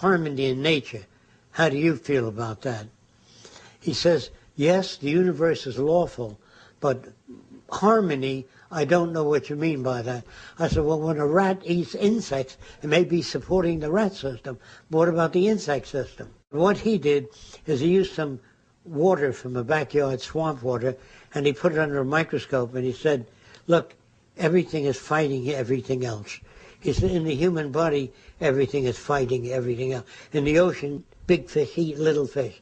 harmony in nature. How do you feel about that? He says, yes, the universe is lawful, but harmony, I don't know what you mean by that. I said, well, when a rat eats insects, it may be supporting the rat system. But what about the insect system? What he did is he used some water from a backyard, swamp water, and he put it under a microscope, and he said, look, everything is fighting everything else. He said, in the human body, everything is fighting everything else. In the ocean, big fish eat little fish.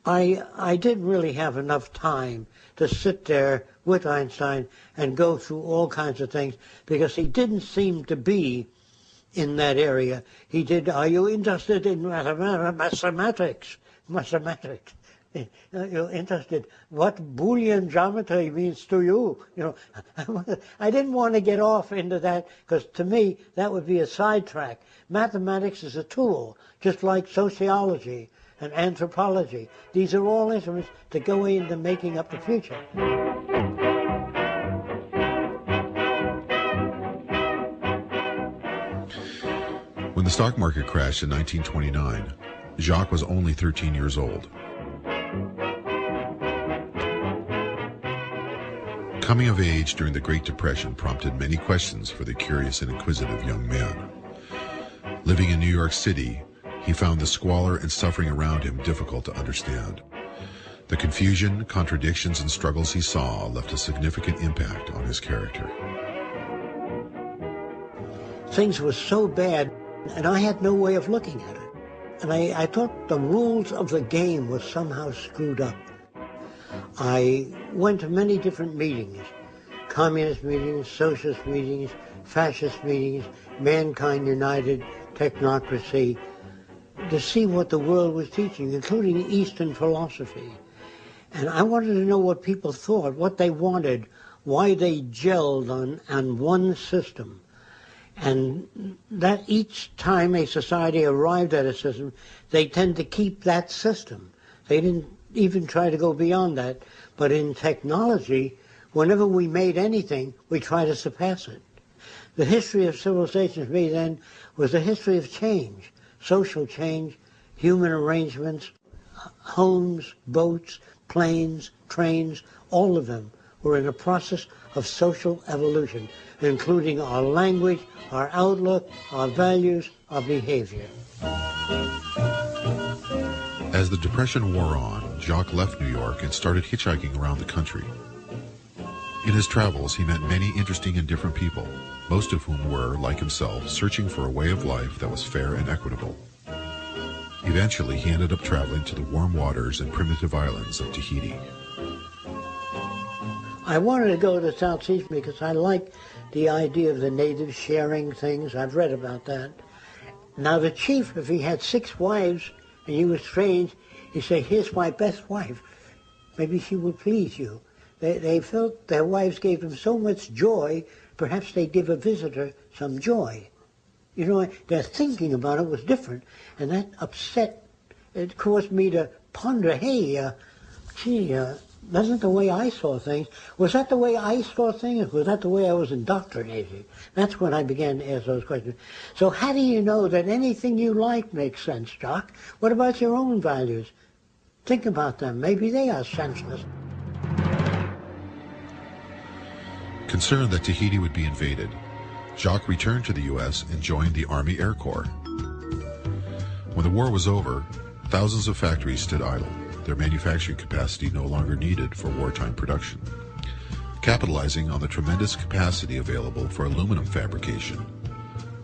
I didn't really have enough time to sit there with Einstein and go through all kinds of things, because he didn't seem to be in that area. He did, are you interested in mathematics? Mathematics. You're interested. What Boolean geometry means to you? You know, I didn't want to get off into that, because to me that would be a sidetrack. Mathematics is a tool, just like sociology and anthropology. These are all instruments to go into making up the future. When the stock market crashed in 1929, Jacques was only 13 years old. Coming of age during the Great Depression prompted many questions for the curious and inquisitive young man. Living in New York City, he found the squalor and suffering around him difficult to understand. The confusion, contradictions, and struggles he saw left a significant impact on his character. Things were so bad, and I had no way of looking at it. And I thought the rules of the game were somehow screwed up. I went to many different meetings, communist meetings, socialist meetings, fascist meetings, Mankind United, technocracy, to see what the world was teaching, including Eastern philosophy. And I wanted to know what people thought, what they wanted, why they gelled on one system. And that each time a society arrived at a system, they tend to keep that system. They didn't even try to go beyond that. But in technology, whenever we made anything, we try to surpass it. The history of civilization for me then was a history of change, social change, human arrangements, homes, boats, planes, trains, all of them were in a process of social evolution, including our language, our outlook, our values, our behavior. As the Depression wore on, Jacques left New York and started hitchhiking around the country. In his travels, he met many interesting and different people, most of whom were, like himself, searching for a way of life that was fair and equitable. Eventually, he ended up traveling to the warm waters and primitive islands of Tahiti. I wanted to go to the South Seas because I like the idea of the natives sharing things. I've read about that. Now the chief, if he had 6 wives and he was strange, he'd say, here's my best wife. Maybe she will please you. They felt their wives gave them so much joy, perhaps they'd give a visitor some joy. You know, their thinking about it was different, and that upset, it caused me to ponder, hey, that's the way I saw things. Was that the way I saw things? Was that the way I was indoctrinated? That's when I began to ask those questions. So how do you know that anything you like makes sense, Jacques? What about your own values? Think about them. Maybe they are senseless. Concerned that Tahiti would be invaded, Jacques returned to the U.S. and joined the Army Air Corps. When the war was over, thousands of factories stood idle, their manufacturing capacity no longer needed for wartime production. Capitalizing on the tremendous capacity available for aluminum fabrication,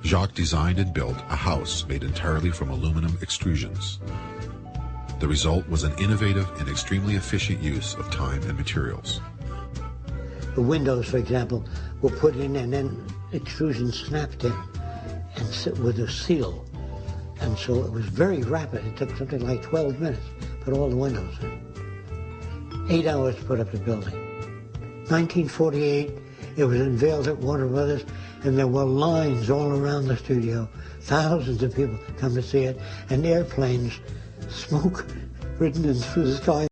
Jacques designed and built a house made entirely from aluminum extrusions. The result was an innovative and extremely efficient use of time and materials. The windows, for example, were put in and then extrusion snapped in and with a seal. And so it was very rapid. It took something like 12 minutes to put all the windows in. 8 hours to put up the building. 1948, it was unveiled at Warner Brothers, and there were lines all around the studio. Thousands of people come to see it, and airplanes, smoke ridden through the sky.